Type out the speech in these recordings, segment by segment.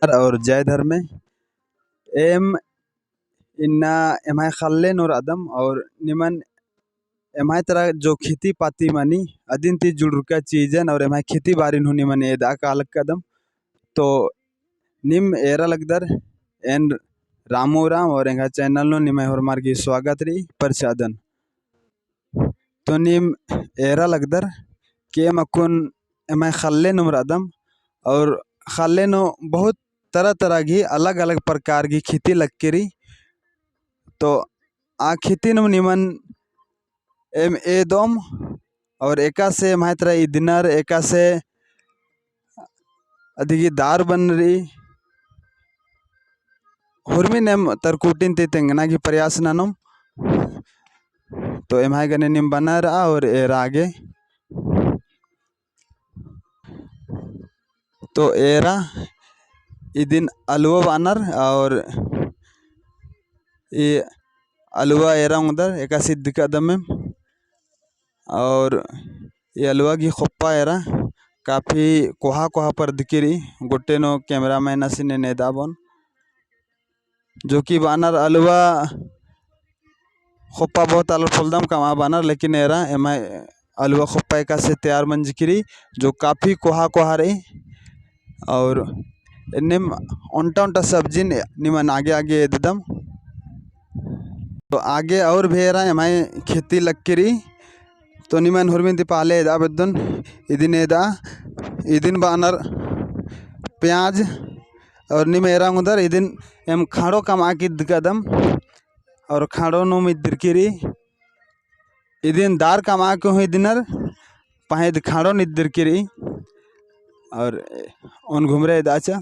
और जय धर्मे एम इन्ना एमाय खल्ले नोर अदम और निमन एमाय तरह जो खेती पाती मनी अदिन ती जुड़का चीजन और एमाय खेती बारी नु निमन एदा कालक कदम तो निम एरा लगदर एन रामू राम और एंगा चैनल नो निमय होर मार्गी स्वागत रही परचादन तो निम एरा लगदर के मकुन एमाय खल्ले नुम अदम और खल्ले नो बहुत तरह तरह की अलग अलग प्रकार की खेती लक्केरी तो आ खेती नुम निमन एम एदोम और एका से मात्रा इदिनर एका से अधिकी दार बन रही हुर्मी नेम तरकुटिन ते तेंगना की प्रयास नानुम तो एमाय गने निम बना रहा और एरा आगे तो एरा इदिन अलुआ बानर और ये अलुआ एरा उधर एका सिद्ध कदम और ये अलुआ की खुप्पा एरा काफ़ी कोहा कोहा पर दिखरी गोटे नो कैमरा मैन असिने नेदाबन जो कि बानर अलुआ खुप्पा बहुत अलग फुलदम कमा बानर लेकिन एरा एमाय अलुआ खुप्पा एका से तैयार मंजकिरी जो काफ़ी कोहा कोहा रही और निम उन्टा उन्टा सब्जी निमन आगे आगे एकदम तो आगे और भेरा एमाय खेती लक्किरी तो निमन हुरमिन दी पाले एदा बदन इदिन बानर प्याज और निमेरा उधर इदिन एम खाड़ो कमा की कदम और खाड़ो नो मिद्रकिरी इदिन दार कमा के हुई दिनर पाहेद खाड़ो निद्रकिरी और उन घुमरे दाचा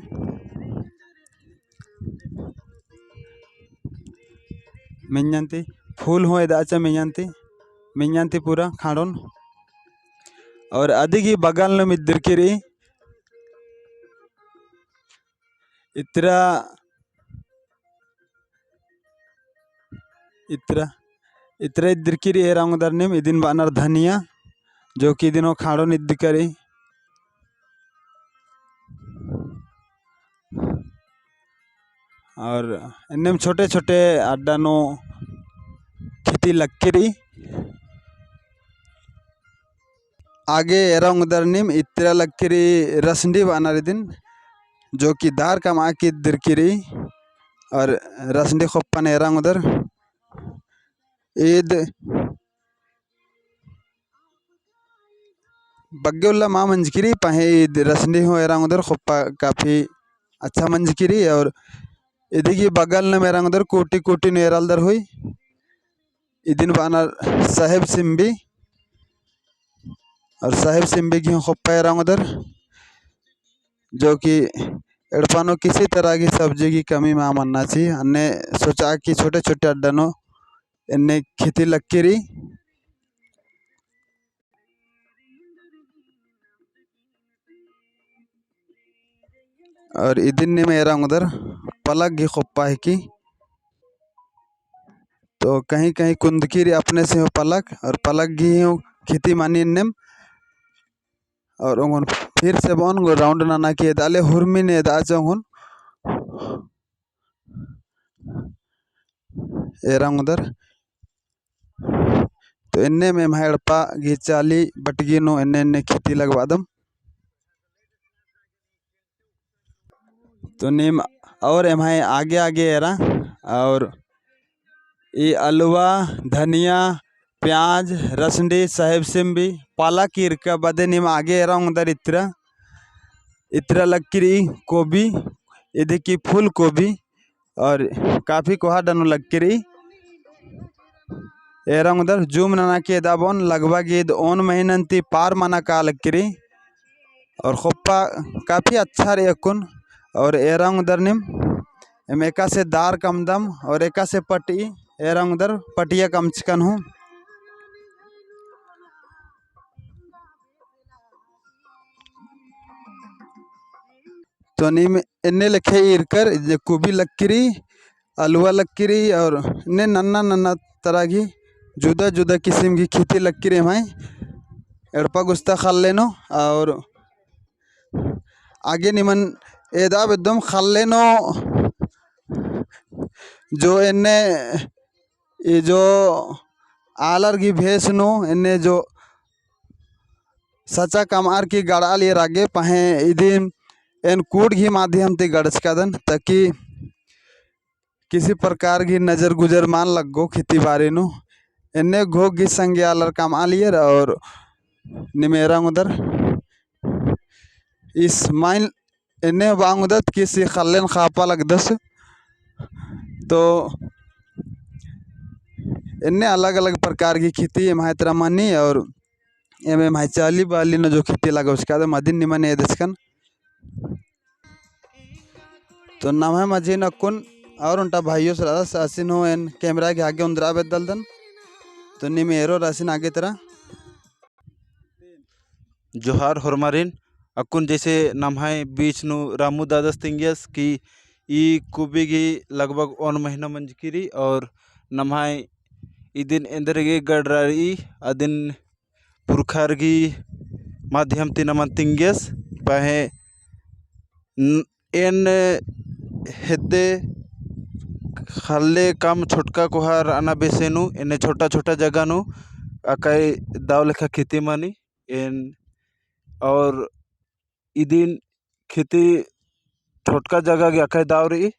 मिन्यांती फूल हो दाचा मिन्यांती पूरा खाड़ोन और अधिक ही बगल न मिद्रकिरी इतरा इद्रकिरी एरांगदर निम इदिन बानर धनिया जो कि दिनों खाड़ो निद्रकरी और इनमें छोटे छोटे अड्डा नो खेती लक्किरी आगे एरंग उधर निम इतरा लक्किरी रसंडी बानर दिन जो कि दार कमा की दिरकिरी और रसंडी खोपन एरंग उधर ईद बग्गेउल्ला माँ मंजकिरी पहे ईद रसंडी हो एरंग उधर खोपा काफ़ी अच्छा मंजकिरी और इधी की बगल न मेरा उधर कोटी कोटी नेरल दर हुई इदिन बानर साहेब सिम्बी और साहेब सिम्बी की खोप्पा उधर जो कि एड़पानो किसी तरह की सब्जी की कमी माँ मानना चाहिए अन्य सोचा कि छोटे छोटे अड्डनो इन्हें खेती लक्किरी और इदिन ने मेरा उधर पलक की खोप्पा है की तो कहीं कहीं कुंदकीरी अपने से हो पलक और पलक की खेती मानी नेम और उन फिर से बन गो राउंड नाना किए दाले हुरमी ने दाचा उन एरंग उधर तो इन्ने में महड़पा घिचाली बटगी नो इन्ने खेती लगवा दम तो नीम और एमाय आगे आगे एरा और ये अलुआ धनिया प्याज रसंडी साहेब सिम्बी पालक इरका बदे निम आगे एरा उधर इतरा लक्किरी गोभी इधर की फूल गोभी और काफ़ी कोहा डनो लक्किरी एरा उधर जूम नाना के दाबोन लगभग ईद ओन महीनंती पार मना का लक्किरी और खोप्पा काफ़ी अच्छा रे कुन और एरा उधर निम एका से दार कम दम और एका से पटी एरा उधर पटिया कम चिकन हूँ तो नीम इन्ने लिखे इरकर गोभी लक्किरी अलुआ लक्किरी और ने नन्ना नन्ना तरह की जुदा जुदा किस्म की खेती लक्किरी हमारे एड़पा गुस्ता खल लेनो और आगे निमन एदाब एकदम खल्लेनो जो एने ये जो आलर की भेसनु एने जो सचा कमार की गड़ाल ये रागे पहे इदिन एन कूट की माध्यम ते गड़च कदन ताकि किसी प्रकार की नज़र गुजर मान लग गो खेती बाड़ी नु एने घोग की संगे आलर काम आलियर और निमेरा उधर इस माइन एने बांगुदत किसी खल्लेन खापा लगदस तो इनने अलग अलग प्रकार की खेती एम तरह मनी और एम चाली बाली न जो खेती लगा उसका तो मदिन निमन ये दसकन तो नम है मजी नकुन और उनटा भाइयों से रासिन हो एन कैमरा के आगे उंदरा बेदलदन तो निमेरो रासिन आगे तरह जोहार हरमारिन अकुन जैसे नम्हाय बीच नु रामू दादस तिंगियस की ई कुबिगी लगभग 1 महीना मंजकिरी और नम्हाय इदिन एंदरगी गडराई अदिन पुरखारगी माध्यम तिनमन तिंगियस पहे एन हेते खल्ले काम छोटका कोहार आना बेसेनु एने छोटा छोटा जगह नु अकाई दाव लेखा खेती मानी एन और इदिन खेती छोटका जगह के अकाई दाव रही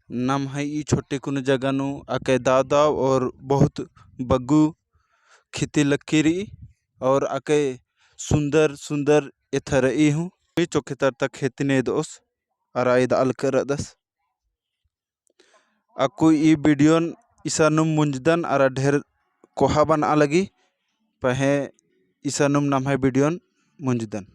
नाम है ई छोटे कुन जगह नु अके दाव दाव और बहुत बग्गू खेती लकीरी और अके सुंदर सुंदर एथर ई हूँ चौके तर तक खेती ने दोस अराइद अलकर दस अकु ई वीडियो ईसानुम मुंजदन अरा ढेर कोहाबन अलगी पहे ईसानुम नाम है वीडियो मुंजदन।